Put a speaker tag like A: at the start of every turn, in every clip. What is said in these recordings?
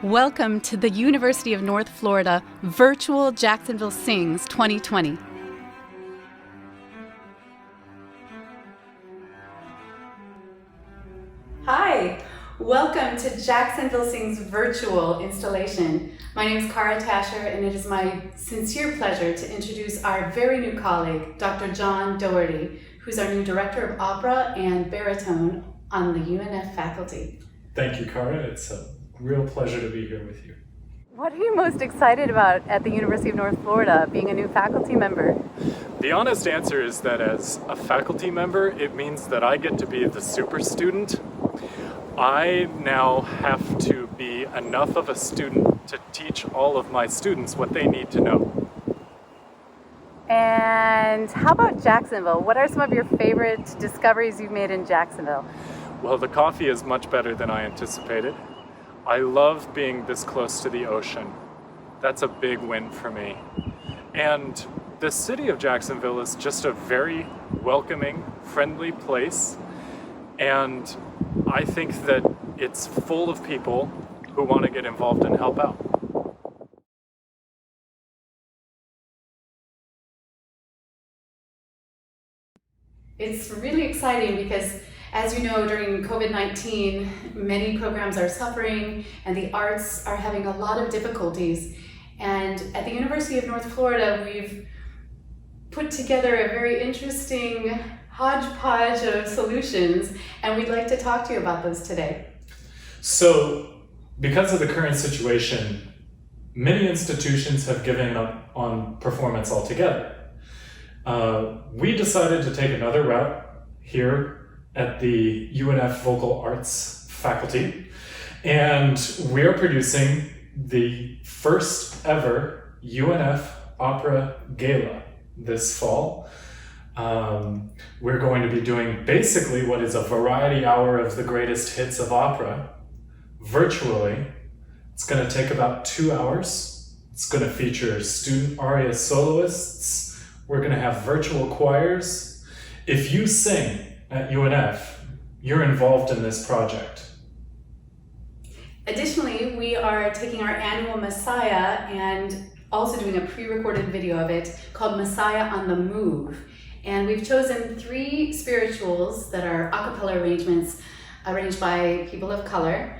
A: Welcome to the University of North Florida Virtual Jacksonville Sings 2020. Hi, welcome to Jacksonville Sings Virtual installation. My name is Cara Tasher, and it is my sincere pleasure to introduce our very new colleague, Dr. John Daugherty, who's our new Director of Opera and Baritone on the UNF faculty.
B: Thank you, Cara. It's a real pleasure to be here with you.
A: What are you most excited about at the University of North Florida, being a new faculty member?
B: The honest answer is that as a faculty member, it means that I get to be the super student. I now have to be enough of a student to teach all of my students what they need to know.
A: And how about Jacksonville? What are some of your favorite discoveries you've made in Jacksonville?
B: Well, the coffee is much better than I anticipated. I love being this close to the ocean. That's a big win for me. And the city of Jacksonville is just a very welcoming, friendly place. And I think that it's full of people who want to get involved and help out.
A: It's really exciting because, as you know, during COVID-19, many programs are suffering and the arts are having a lot of difficulties. And at the University of North Florida, we've put together a very interesting hodgepodge of solutions, and we'd like to talk to you about those today.
B: So, because of the current situation, many institutions have given up on performance altogether. We decided to take another route here at the UNF Vocal Arts faculty, and we're producing the first ever UNF Opera Gala this fall. We're going to be doing basically what is a variety hour of the greatest hits of opera, virtually. It's going to take about 2 hours. It's going to feature student aria soloists. We're going to have virtual choirs. If you sing at UNF, you're involved in this project.
A: Additionally, we are taking our annual Messiah and also doing a pre-recorded video of it called Messiah on the Move. And we've chosen 3 spirituals that are a cappella arrangements arranged by people of color,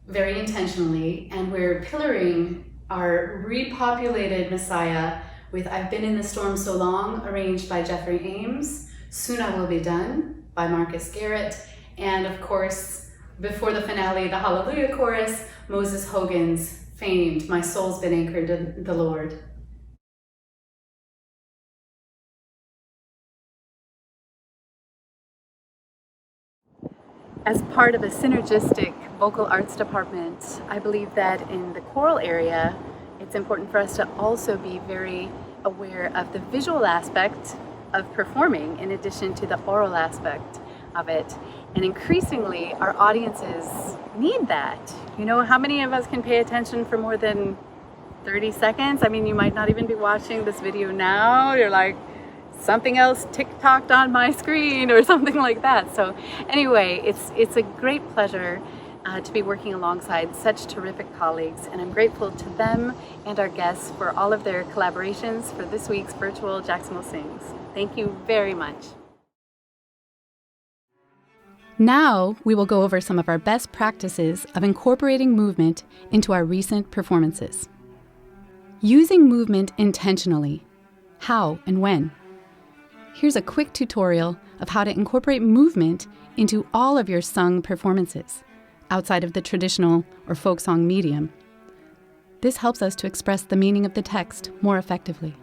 A: very intentionally, and we're pillaring our repopulated Messiah with I've Been in the Storm So Long, arranged by Jeffrey Ames, Soon I Will Be Done by Marcus Garrett, and of course, before the finale, the Hallelujah Chorus, Moses Hogan's famed My Soul's Been Anchored in the Lord. As part of a synergistic vocal arts department, I believe that in the choral area, it's important for us to also be very aware of the visual aspect of performing in addition to the oral aspect of it. And increasingly, our audiences need that. You know, how many of us can pay attention for more than 30 seconds? I mean, you might not even be watching this video now. You're like, something else tick-tocked on my screen or something like that. So anyway, it's a great pleasure to be working alongside such terrific colleagues, and I'm grateful to them and our guests for all of their collaborations for this week's virtual Jacksonville Sings. Thank you very much. Now we will go over some of our best practices of incorporating movement into our recent performances. Using movement intentionally. How and when? Here's a quick tutorial of how to incorporate movement into all of your sung performances, outside of the traditional or folk song medium. This helps us to express the meaning of the text more effectively.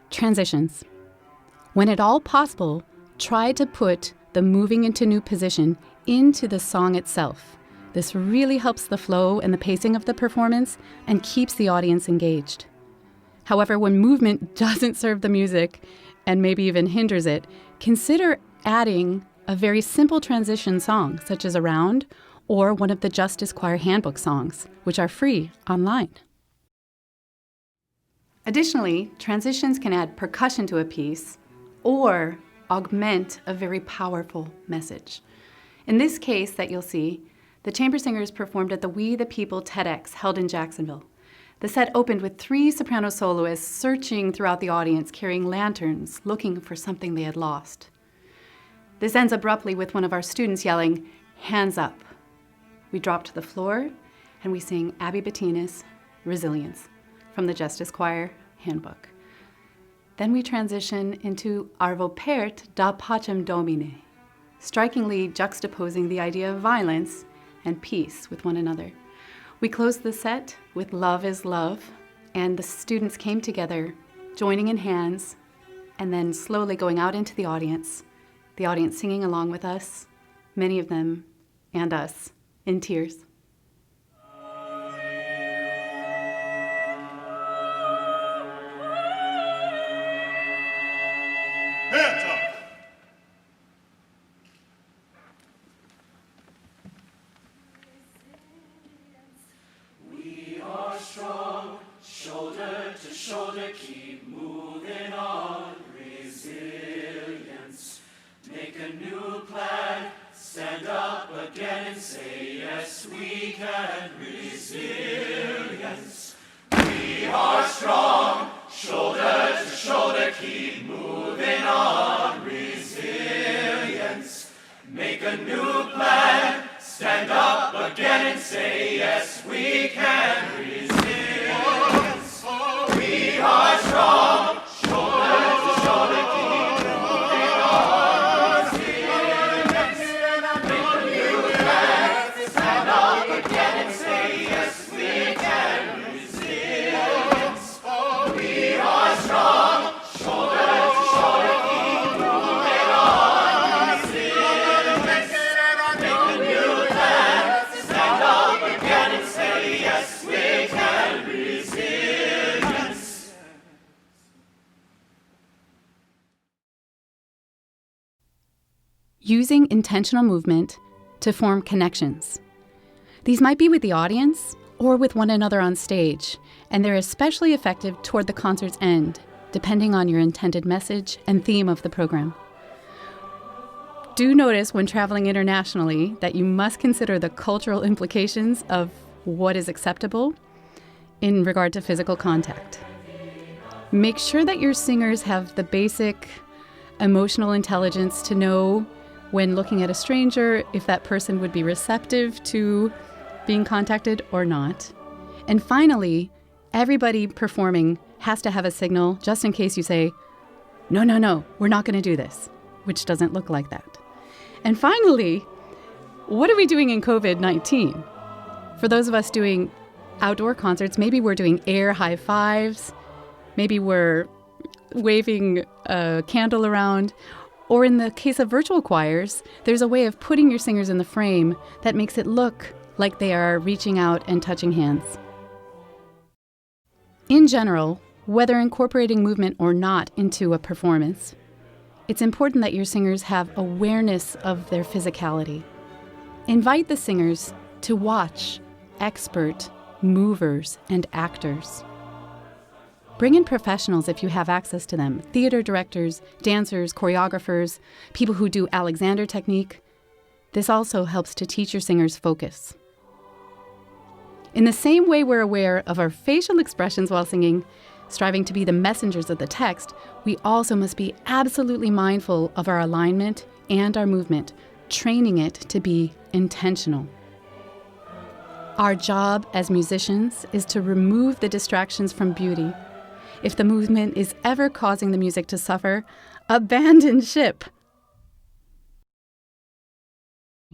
A: Transitions. When at all possible, try to put the moving into new position into the song itself. This really helps the flow and the pacing of the performance and keeps the audience engaged. However, when movement doesn't serve the music and maybe even hinders it, consider adding a very simple transition song, such as Around or one of the Justice Choir Handbook songs, which are free online. Additionally, transitions can add percussion to a piece or augment a very powerful message. In this case that you'll see, the chamber singers performed at the We the People TEDx held in Jacksonville. The set opened with 3 soprano soloists searching throughout the audience, carrying lanterns, looking for something they had lost. This ends abruptly with one of our students yelling, "Hands up." We drop to the floor and we sing Abby Bettina's Resilience from the Justice Choir Handbook. Then we transition into Arvo Pärt da Pacem Domine, strikingly juxtaposing the idea of violence and peace with one another. We closed the set with Love is Love, and the students came together, joining in hands, and then slowly going out into the audience singing along with us, many of them, and us, in tears. Using intentional movement to form connections. These might be with the audience or with one another on stage, and they're especially effective toward the concert's end, depending on your intended message and theme of the program. Do notice when traveling internationally that you must consider the cultural implications of what is acceptable in regard to physical contact. Make sure that your singers have the basic emotional intelligence to know when looking at a stranger if that person would be receptive to being contacted or not. And finally, everybody performing has to have a signal just in case you say, no, we're not going to do this, which doesn't look like that. And finally, what are we doing in COVID-19? For those of us doing outdoor concerts, maybe we're doing air high fives, maybe we're waving a candle around, or in the case of virtual choirs, there's a way of putting your singers in the frame that makes it look like they are reaching out and touching hands. In general, whether incorporating movement or not into a performance, it's important that your singers have awareness of their physicality. Invite the singers to watch expert movers and actors. Bring in professionals if you have access to them, theater directors, dancers, choreographers, people who do Alexander technique. This also helps to teach your singers focus. In the same way we're aware of our facial expressions while singing, striving to be the messengers of the text, we also must be absolutely mindful of our alignment and our movement, training it to be intentional. Our job as musicians is to remove the distractions from beauty. If the movement is ever causing the music to suffer, abandon ship.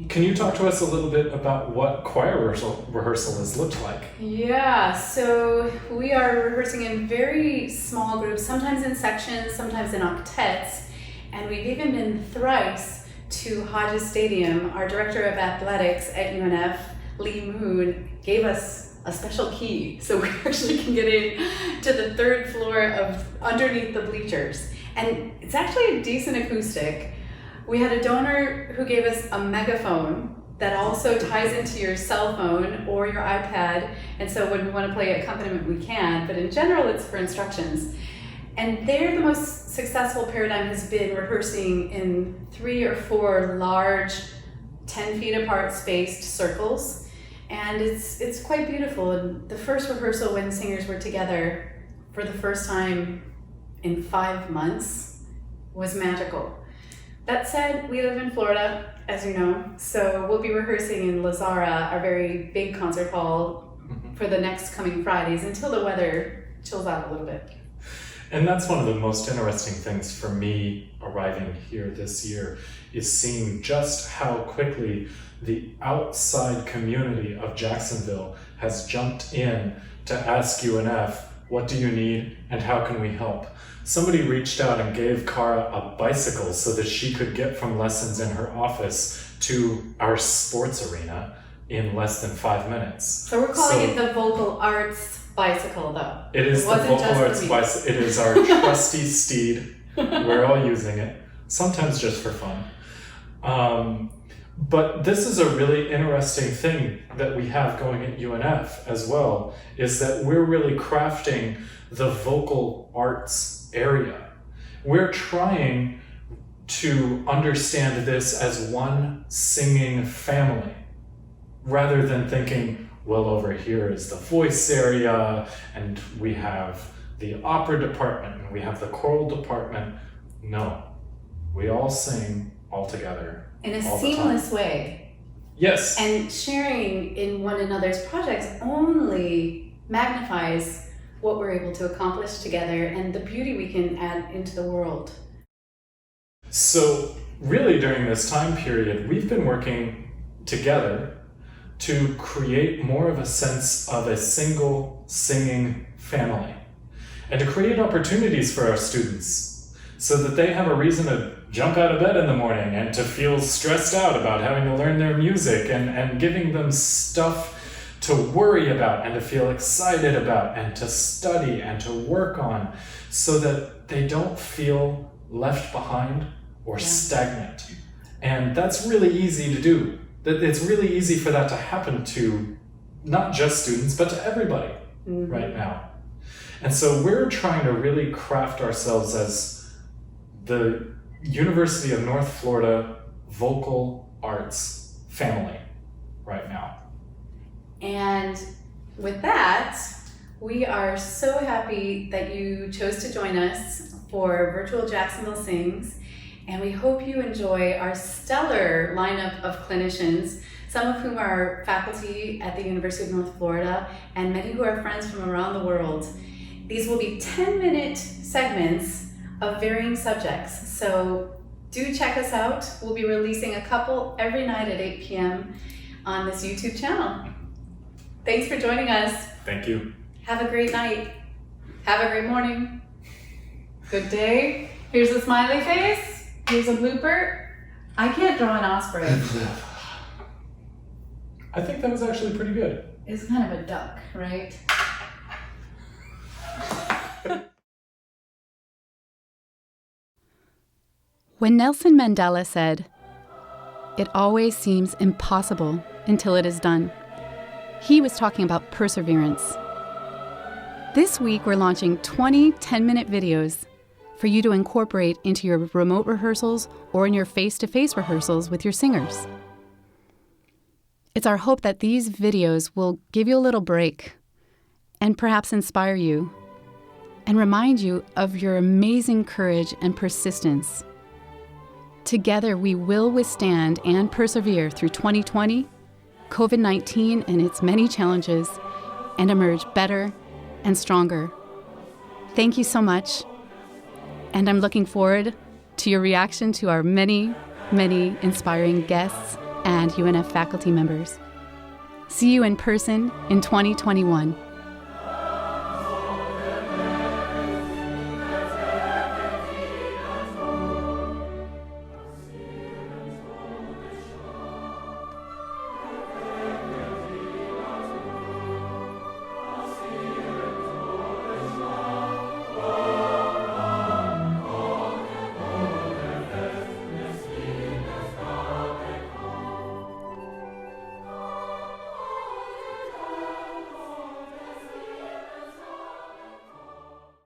B: Can you talk to us a little bit about what choir rehearsal has looked like?
A: Yeah, so we are rehearsing in very small groups, sometimes in sections, sometimes in octets, and we've even been thrice to Hodges Stadium. Our director of athletics at UNF, Lee Moon, gave us a special key, so we actually can get in to the 3rd floor of underneath the bleachers. And it's actually a decent acoustic. We had a donor who gave us a megaphone that also ties into your cell phone or your iPad, and so when we want to play accompaniment, we can, but in general, it's for instructions. And there, the most successful paradigm has been rehearsing in 3 or 4 large 10 feet apart spaced circles, and it's quite beautiful. And the first rehearsal when singers were together for the first time in 5 months was magical. That said, we live in Florida, as you know, so we'll be rehearsing in Lazara, our very big concert hall, for the next coming Fridays until the weather chills out a little bit.
B: And that's one of the most interesting things for me arriving here this year, is seeing just how quickly the outside community of Jacksonville has jumped in to ask UNF, what do you need and how can we help? Somebody reached out and gave Cara a bicycle so that she could get from lessons in her office to our sports arena in less than 5 minutes.
A: So we're calling it the Vocal Arts bicycle, though.
B: It is the Vocal Arts bicycle. It is our trusty steed. We're all using it, sometimes just for fun. But this is a really interesting thing that we have going at UNF as well, is that we're really crafting the vocal arts area. We're trying to understand this as one singing family, rather than thinking, well, over here is the voice area, and we have the opera department, and we have the choral department. No, we all sing all together.
A: In a seamless way.
B: Yes.
A: And sharing in one another's projects only magnifies what we're able to accomplish together and the beauty we can add into the world.
B: So really during this time period, we've been working together to create more of a sense of a single singing family, and to create opportunities for our students so that they have a reason to jump out of bed in the morning and to feel stressed out about having to learn their music, and giving them stuff to worry about and to feel excited about and to study and to work on, so that they don't feel left behind or stagnant. And that's really easy to do. It's really easy for that to happen to not just students, but to everybody right now. And so we're trying to really craft ourselves as the University of North Florida Vocal Arts family right now.
A: And with that, we are so happy that you chose to join us for virtual Jacksonville Sings, and we hope you enjoy our stellar lineup of clinicians, some of whom are faculty at the University of North Florida, and many who are friends from around the world. These will be 10-minute segments of varying subjects, so do check us out. We'll be releasing a couple every night at 8 p.m. on this YouTube channel. Thanks for joining us.
B: Thank you.
A: Have a great night. Have a great morning. Good day. Here's a smiley face. Here's a blooper. I can't draw an osprey.
B: I think that was actually pretty good.
A: It's kind of a duck, right? When Nelson Mandela said, "It always seems impossible until it is done," he was talking about perseverance. This week, we're launching 20 10-minute videos for you to incorporate into your remote rehearsals or in your face-to-face rehearsals with your singers. It's our hope that these videos will give you a little break and perhaps inspire you and remind you of your amazing courage and persistence. Together, we will withstand and persevere through 2020, COVID-19 and its many challenges, and emerge better and stronger. Thank you so much, and I'm looking forward to your reaction to our many, many inspiring guests and UNF faculty members. See you in person in 2021.